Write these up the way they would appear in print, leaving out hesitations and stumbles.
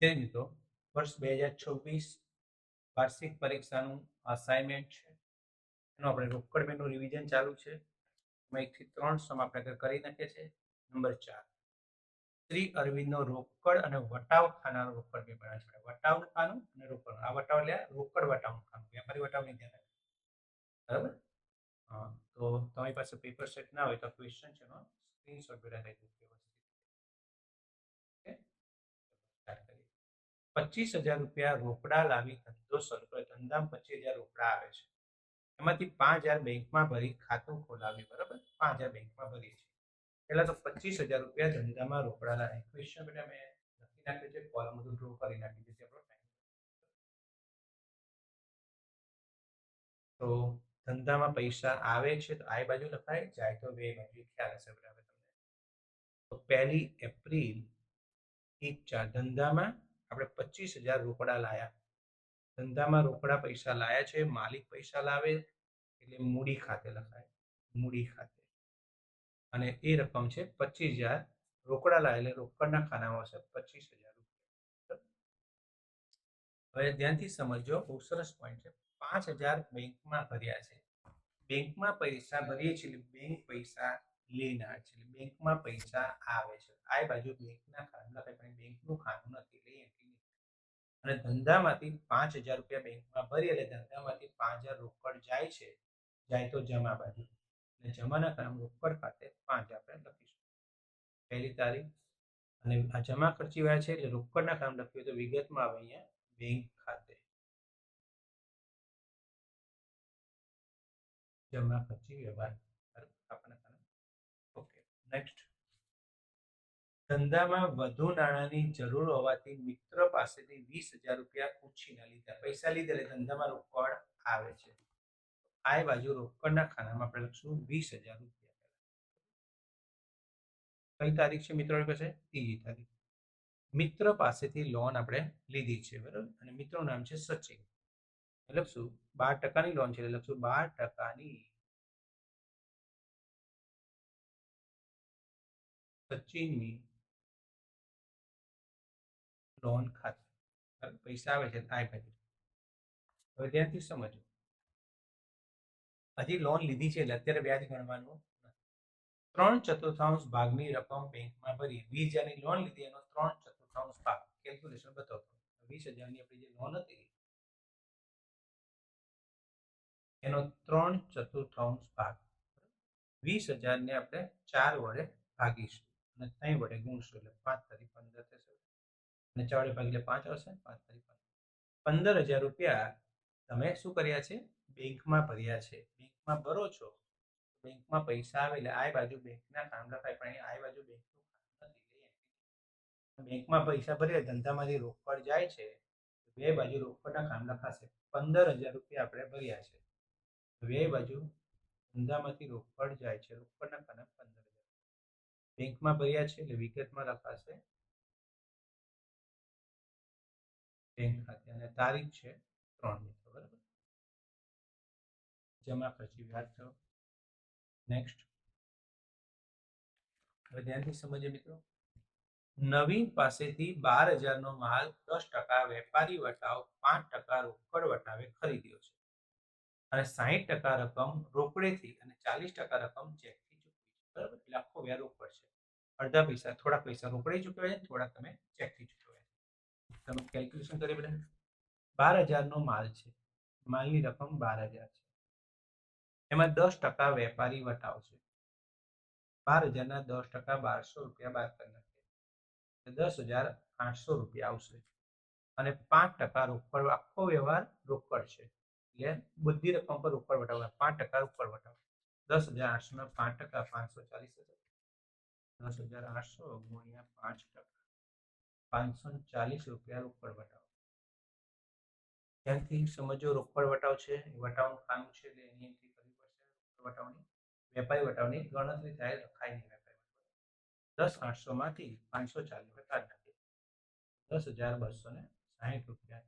મિત્રો વર્ષ 2026 વાર્ષિક પરીક્ષાનું અસાઇનમેન્ટ છે. એનું આપણે રોકડ બેનું રિવિઝન ચાલુ છે. એમાં 1 થી 3 સમ આપણે કરી નાખીએ છીએ. નંબર 4 શ્રી અરવિંદનો રોકડ અને વટાવ ખાનાનો રોકડ બે બનાવે છે. વટાવનું ખાનું અને રોકડ. આ વટાવ એટલે રોકડ વટાવનું ખાનું, વ્યાપારી વટાવ નહીં ધ્યાન રાખજો. બરાબર? તો તમારી પાસે પેપર સેટ ના હોય તો ક્વેશ્ચન છે એનો સ્ક્રીનશોટ બેટા લઈ લો વ્યવસ્થિત. ઓકે, સ્ટાર્ટ કરીએ. 25,000 રૂપિયા રોકડા લાવી ધંધો શરૂ કર્યો. ધંધામાં 25,000 રોકડા આવે છે. એમાંથી 5,000 બેંકમાં ભરી ખાતું ખોલાવ્યું. બરાબર? 5,000 બેંકમાં ભરીએ છીએ. પહેલા તો 25,000 રૂપિયા ધંધામાં રોકડા લાવે. ક્વેશ્ચન બેટા મેં લખી નાખ્યું છે, કોલમ બધું ડ્રો કરી નાખી છે આપણો ટાઈમ. તો ધંધામાં પૈસા આવે છે તો આ બાજુ લખાય, જાય તો બે બાજુ. ખ્યાલ હશે બરાબર તમને. તો 1 એપ્રિલ 1/4 ધંધામાં આપણે 25,000 રોકડા લાયા. ધંધામાં રોકડા પૈસા લાયા છે, માલિક પૈસા લાવે એટલે મૂડી ખાતે લખાય, મૂડી ખાતે. અને એ રકમ છે 25,000 રોકડા લાવે એટલે રોકડના ખાનામાં હશે 25,000 રૂપિયા. હવે ધ્યાનથી સમજો, બહુ સરસ પોઈન્ટ છે. 5,000 બેંકમાં ભર્યા છે. બેંકમાં પૈસા ભરીએ છીએ એટલે બેંક પૈસા લેનાર છે, બેંકમાં પૈસા આવે છે. આ બાજુ બેંકના ખાના લખાય પણ બેંકનું ખાનું નથી એટલે એન્ટ્રી નહીં. અને ધંધામાંથી 5,000 રૂપિયા બેંકમાં ભરી એટલે ધંધામાંથી 5,000 રોકડ જાય છે, જાય તો જમા બાજુ. અને જમાના કામ રોકડ ખાતે 5 આપણે લખીશું. પહેલી તારીખ અને આ જમા ખર્ચી વાળા છે એટલે રોકડના કામ લખ્યું તો વિગતમાં આવે અહીંયા બેંક ખાતે જમા ખર્ચી વ્યવહાર. Okay, next. ધંધામાં વધુ નાણાંની જરૂર હોવાથી મિત્ર પાસેથી 20,000 રૂપિયા ઉછીના લીધા. પૈસા લીધા એટલે ધંધામાં રોકડ આવે છે. આ બાજુ રોકડના ખાનામાં આપણે લખશું 20,000 રૂપિયા. કઈ તારીખ છે મિત્રો પાસે? 3જી તારીખ. મિત્ર પાસેથી લોન આપણે લીધી છે, બરાબર? અને મિત્રનું નામ છે સચિન. લખશું 12% લોન છે એટલે લખશું 12% સચિનની લોન ખાતે. પૈસા આવે છે આ બાજુ. હવે ધ્યાનથી સમજો, હજી લોન લીધી છે એટલે અત્યારે વ્યાજ ગણવાનું. 3/4 ભાગની રકમ બેંકમાં ભરી. 20,000ની લોન લીધી એનો 3/4 ભાગ. કેલ્ક્યુલેશન બતાવતો. 20,000ની આપણી જે લોન હતી એનો 3/4 ભાગ. 20,000ને આપણે 4 વડે ભાગીશું અને 3 વડે ગુણશું એટલે 5×15 થશે. અને 4 વડે ભાગીને 5 આવશે. 15,000 રૂપિયા તમે શું કર્યા છે? બેંકમાં ભર્યા છે. બેંકમાં ભરો છો, બેંકમાં પૈસા આવે એટલે આ બાજુ બેંકના કામ લખાય પણ આ બાજુ બેંકનું કામ નથી. બેંકમાં પૈસા ભર્યા, ધંધામાંથી રોકડ જાય છે, બે બાજુ રોકડના કામ લખાશે. 15,000 રૂપિયા આપણે ભર્યા છે, બે બાજુ ધંધામાંથી રોકડ જાય છે, રોકડના કામ 15,000. બેંકમાં ભર્યા છે એટલે વિગતમાં લખાશે બેંક ખાતે અને તારીખ છે 3 બરાબર. જમા ખર્ચી વ્યાજ થયો. નેક્સ્ટ. હવે ધ્યાનથી સમજીએ મિત્રો. નવીન પાસેથી 12,000નો માલ 10% વેપારી વટાવ 5% રોકડ વટાવે ખરીદ્યો છે અને 60% રકમ રોકડેથી અને 40% રકમ ચેકથી ચૂકવી છે. બરાબર? એટલે આખો વ્યાજ રોકડ છે. અડધા પૈસા, થોડા પૈસા રોકડે ચૂકવ્યા છે, થોડા તમે ચેકથી ચૂકવ્યા છે. તમે કેલ્ક્યુલેશન કરી બધા. 12,000નો માલ છે, માલની રકમ 12,000 છે, એમાં 10% વેપારી વટાવ છે. 12,000ના 10% 1,200 રૂપિયા બાદ કરી નાખીએ. 10,800 રૂપિયા આવશે અને 5% રોકડ. આખો વ્યવહાર રોકડ છે એટલે બધી રકમ પર રોકડ વટાવ. 5% રોકડ વટાવ. 10,800 ના 5% 540 હશે. 10,800 ગુણ્યા 5%, 540 રૂપિયા રોકડ વટાવ. ત્યાંથી સમજો રોકડ વટાવ છે, વટાવનું ખાનું છે એટલે એની એન્ટ્રી કરવી પડશે. રોકડ વટાવની, વેપારી વટાવની ગણતરી થાય લખાય નહીં. વેપારી 10,800માંથી 540 કાઢી નાખીએ. 10,260 રૂપિયા.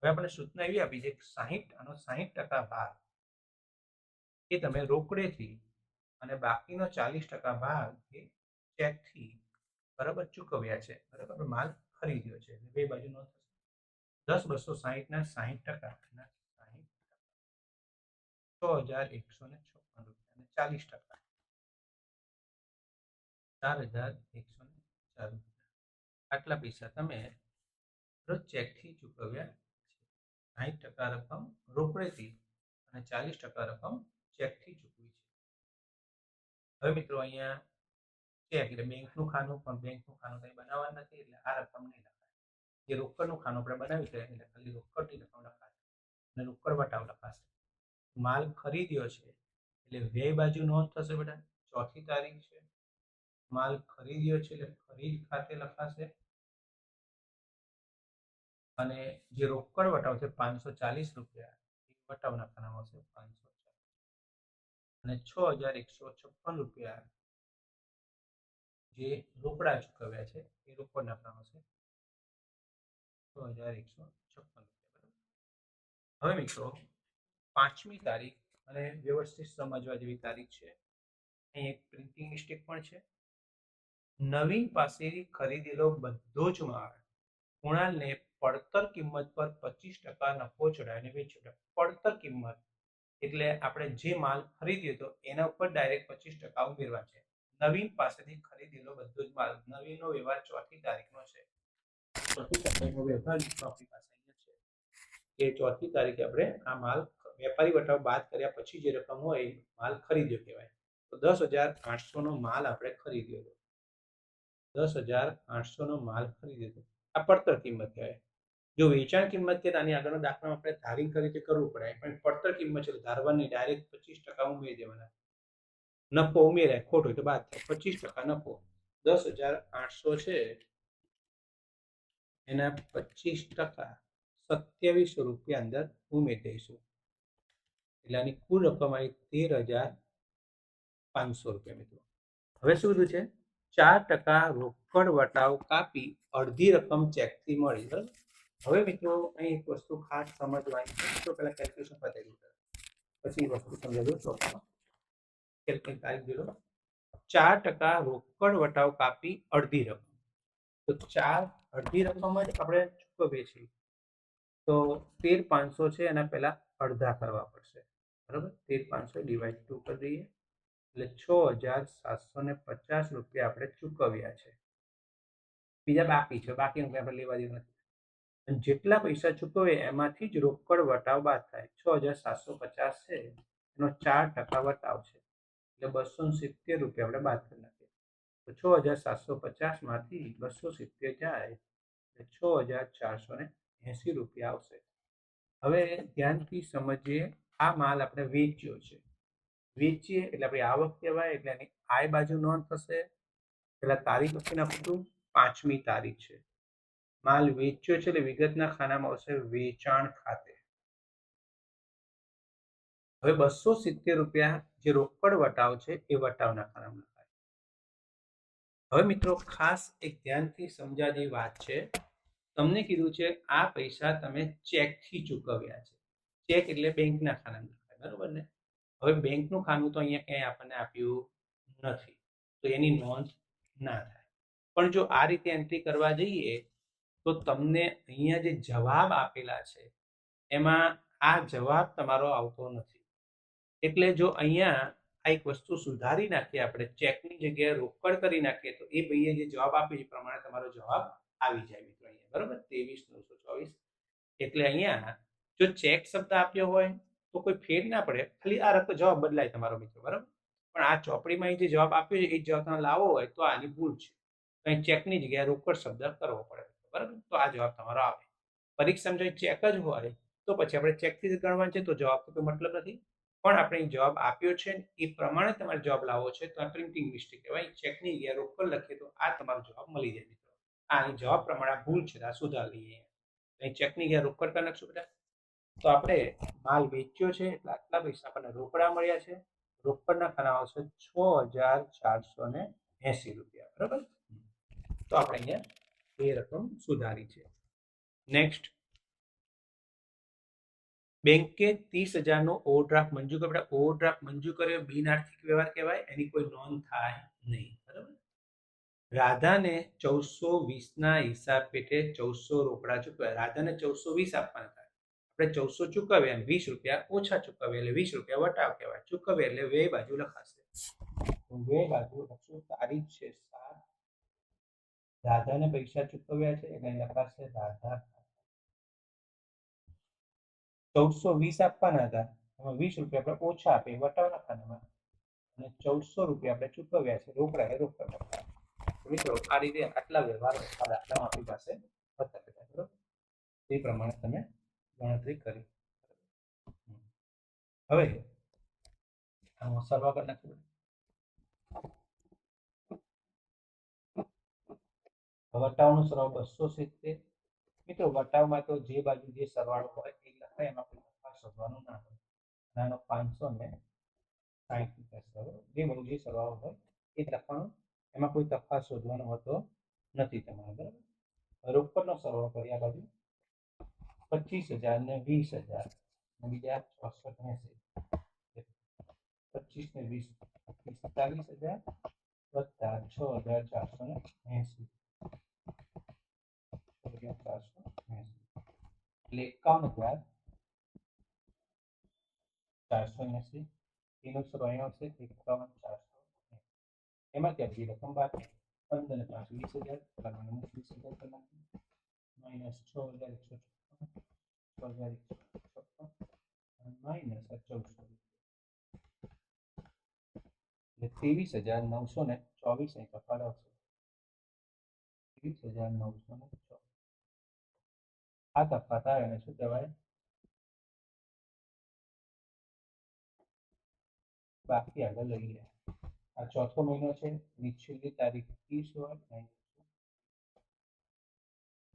હવે આપણે સૂચના એવી આપી છે કે 60 આનો 60% ભાગ એ તમે રોકડેથી અને બાકીનો 40% ભાગ એ ચેકથી બરાબર ચૂકવ્યા છે. બરાબર? માલ ખરીદ્યો છે. બે બાજુ નોંધ થશે. 10,260 ના 60% ના 60%, 6,156 રૂપિયા અને 40%, 4,104 રૂપિયા. આટલા પૈસા તમે ચેકથી ચૂકવ્યા છે. 60% રકમ રોકડેથી અને 40% રકમ ચેકથી ચૂકવી છે. હવે મિત્રો અહીંયા ચેક એટલે બેંકનું ખાનું, પણ બેંકનું ખાનું કંઈ બનાવવાનું નથી, એટલે આ રકમ નહીં લખાય. જે રોકડનું ખાનું આપણે બનાવ્યું છે એટલે ખાલી રોકડની રકમ લખાશે અને રોકડ વટાવ લખાશે. માલ ખરીદ્યો છે એટલે વ્યય બાજુ નોંધ થશે બેટા. ચોથી તારીખ છે, માલ ખરીદ્યો છે એટલે ખરીદ ખાતે લખાશે. અને જે રોકડ વટાવ છે 540 રૂપિયા, એ વટાવના ખાનામાં આવશે 540. અને 6,156 રૂપિયા જે રોકડા ચૂકવ્યા છે એ રોકડના ખાનામાં છે 6,156 રૂપિયા. હવે મિત્રો 5મી તારીખ અને વ્યવસ્થિત સમજવા જેવી તારીખ છે. અહીં એક પ્રિન્ટિંગ મિસ્ટેક પણ છે. નવીન પાસેથી ખરીદેલો બધો જ માલ કુણાલને પડતર કિંમત પર 25% નફો ચડાવીને વેચ્યો. પડતર કિંમત એટલે આપણે જે માલ ખરીદ્યો હતો એના ઉપર ડાયરેક્ટ 25% ઉમેરવા છે. નવીન પાસેથી ખરીદેલો બધો જ માલ, નવીનનો વ્યવહાર 4મી તારીખનો છે. 4મી તારીખનો વ્યવહાર આપણી પાસે અહીંયા છે કે 4મી તારીખે આપણે આ માલ વેપારી વટાવ બાદ કર્યા પછી જે રકમ હોય એ માલ ખરીદ્યો કહેવાય. તો 10,800 નો માલ આપણે ખરીદ્યો હતો. 10,800 નો માલ ખરીદ્યો હતો. આ પડતર કિંમત કહેવાય. જો વેચાણ કિંમત કે આની આગળનો દાખલા આપણે ધારી કરી તે કરવું પડે, પણ પડતર કિંમત છે ધારવાની ડાયરેક્ટ 25% ઉમેરી દેવાના. નફો ઉમેરાય, ખોટ હોય તો બાદ થાય. 25% નફો 10,800 છે એના 25% 2700 રૂપિયા અંદર ઉમેરી દઈશું. એટલે આની કુલ રકમ આવી 13,500 રૂપિયા. મિત્રો હવે શું કીધું છે? 4% રોકડ વટાવ કાપી અડધી રકમ ચેકથી મળી. બરાબર. હવે મિત્રો અહીં એક વસ્તુ ખાસ સમજવાની છે. તો પહેલા કેલ્ક્યુલેશન પતાવી દઉં, પછી વસ્તુ સમજાવી દઉં. કેલ્ક્યુલેશન તારીખ જોડો. 4% રોકડ વટાવ કાપી અડધી રકમ. તો અડધી રકમ જ આપણે ચૂકવીએ છીએ. તો 13,500 છે એના પહેલા અડધા કરવા પડશે. બરાબર. 13,500 ડિવાઈડ 2 કરી દઈએ એટલે 6,750 રૂપિયા આપણે ચૂકવ્યા છે. બીજા બાકી છે, બાકીનું કંઈ આપણે લેવા દેવું નથી. અને જેટલા પૈસા ચૂકવે એમાંથી જ રોકડ વટાવ બાદ થાય. 6,750 છે એનો 4% વટાવ છે એટલે 270 રૂપિયા આપણે બાદ કરી નાખીએ. તો 6,750 માંથી 270 જાય એટલે 6,480 રૂપિયા આવશે. હવે ધ્યાનથી સમજીએ, આ માલ આપણે વેચ્યો છે. વેચીએ એટલે આપણી આવક કહેવાય, એટલે એની આય બાજુ નોંધ થશે. પેલા તારીખ લખી નાખું. 5મી તારીખ છે. માલ વેચ્યો છે એટલે વિગતના ખાનામાં આવશે વેચાણ ખાતે. હવે 270 રૂપિયા જે રોકડ વટાવ છે એ વટાવના ખાનામાં લખાય. હવે મિત્રો ખાસ એક ધ્યાનથી સમજ્યા જેવી વાત છે. તમને કીધું છે આ પૈસા તમે ચેકથી ચૂકવ્યા છે. ચેક એટલે બેંકના ખાનામાં લખાય. બરોબર ને? હવે બેંકનું ખાનું તો અહીંયા ક્યાંય આપણને આપ્યું નથી, તો એની નોંધ ના થાય. પણ જો આ રીતે એન્ટ્રી કરવા જઈએ તો તમને અહીંયા જે જવાબ આપેલા છે એમાં આ જવાબ તમારો આવતો નથી. એટલે જો અહીંયા આ એક વસ્તુ સુધારી નાખીએ, આપણે ચેકની જગ્યાએ રોકડ કરી નાખીએ તો એ ભાઈએ જે જવાબ આપ્યો એ પ્રમાણે તમારો જવાબ આવી જાય મિત્રો અહીંયા. બરોબર. 23,924. એટલે અહીંયા જો ચેક શબ્દ આપ્યો હોય તો કોઈ ફેર ના પડે, ખાલી આ રકમ જવાબ બદલાય તમારો મિત્રો. બરાબર. પણ આ ચોપડીમાં જે જવાબ આપ્યો છે એ જવાબ તમે લાવવો હોય તો આની ભૂલ છે. અહીં ચેકની જગ્યાએ રોકડ શબ્દ કરવો પડે. બરાબર. તો આ જવાબ તમારો આવે. પરીક્ષામાં જો ચેક જ હોય તો પછી આપણે ચેકથી જ ગણવાનું છે, તો જવાબ તો મતલબ નથી. પણ આપણે જવાબ આપ્યો છે એ પ્રમાણે તમારે જવાબ લાવવો છે તો આ પ્રિન્ટિંગ મિસ્ટેક કહેવાય. ચેકની જગ્યાએ રોકડ લખીએ તો આ તમારો જવાબ મળી જાય મિત્રો. આ જવાબ પ્રમાણે ભૂલ છે, આ સુધારી લઈએ. અહીં ચેકની જગ્યાએ રોકડ કરી નાખશું બેટા. તો આપણે માલ વેચ્યો છે એટલે આટલા પૈસા આપણને રોકડા મળ્યા છે. રોકડના ખાનામાં આવશે 6,480 રૂપિયા. બરાબર. તો આપણે અહીંયા એ રકમ સુધારી છે. નેક્સ્ટ, બેંકે 30,000 નો ઓવરડ્રાફ્ટ મંજૂર કર્યો. ઓવરડ્રાફ્ટ મંજૂર કર્યો બિન આર્થિક વ્યવહાર કહેવાય, એની કોઈ નોંધ થાય નહીં. બરાબર. રાધાને 1420 ના હિસાબ પેટે 1400 રોકડા ચૂકવ્યા. રાધાને 1420 આપવાના હતા. આપણે 1400 ચૂકવ્યા અને 20 રૂપિયા ઓછા ચૂકવ્યા એટલે 20 રૂપિયા વટાવ કહેવાય. ચૂકવ્યા એટલે બે બાજુ લખાશે. બે બાજુ લખશું. તારીખ છે 7. રાધાને પૈસા ચૂકવ્યા છે એટલે લખાશે રાધા. 1420 આપવાના હતા, એમાં 20 રૂપિયા આપણે ઓછા આપે વટાવ લખવાના અને 1400 રૂપિયા આપણે ચૂકવ્યા છે રોકડા એ રોકડા. મિત્રો આ રીતે આટલા વ્યવહારો દાખલામાં આપણી પાસે બતાવેલા બરોબર. એ પ્રમાણે તમે ગણતરી કરી. હવે સરવાળો કરી નાખીએ. વટાવનો સરવાળો 270. મિત્રો વટાવમાં તો જે બાજુ જે સરવાળો હોય એ લખાય, એમાં કોઈ તફાવત શોધવાનું ના હોય. નાનો 560 રૂપિયા જે બાજુ જે સરવાળો હોય એ લખવાનું, એમાં કોઈ તફાવત શોધવાનો હોતો નથી તમારે બરાબર. રોકડનો સરવાળો કરી આ બાજુ 25,000 ને 20,000 બીજા 680. 25 ને 20 45,000 વત્તા 6,480 એટલે 51,480. એનો સરવાળો અહીંયા આવશે 51,480. એમાં ત્યાં બીજી રકમ બાકી 15 ને 5 20,000 20,000 કરી નાખીએ. માઇનસ 6,156 6,156 માઇનસ 1400 એટલે 23,924 અહીં તફાવત આવશે. 23,924 આ તફાવત આવે એને શું કહેવાય? બાકી આગળ લઈએ. આ ચોથો મહિનો છે, છેલ્લી તારીખ 30 હોય,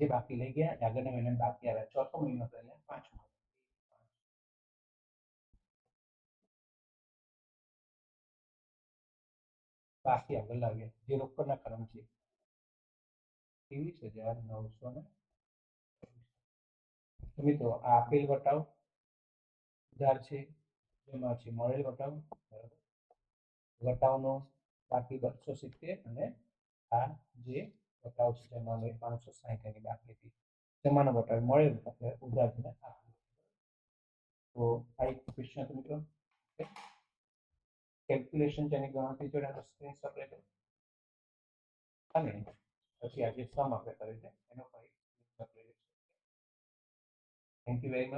જે બાકી લઈ ગયા આગળના મહિના બાકી આવ્યા. ચોથો મહિનો તો એટલે 5મો. બાકી આગળ લાવીએ જે રોકડના ક્રમ છે 23,900. મિત્રો આ આપેલ વટાવ ઉધાર છે, એમાં છે મળેલ વટાવ બરાબર. વટાવનો બાકી 270 અને આ જે વટાવ છે જેમાં 560 એની બાકી હતી તેમાંનો વટાવ મળેલ ઉધાર છે આપ્યો. તો આ એક ક્વેશ્ચન હતો મિત્રો. કેલ્ક્યુલેશન જેની ગણતરી જોડે સ્ક્રીનશોટ લેજો અને પછી આજે સમ આપણે કર્યું છે એનો ફરી સ્ક્રીનશોટ લઈ લેજો. Thank you very much.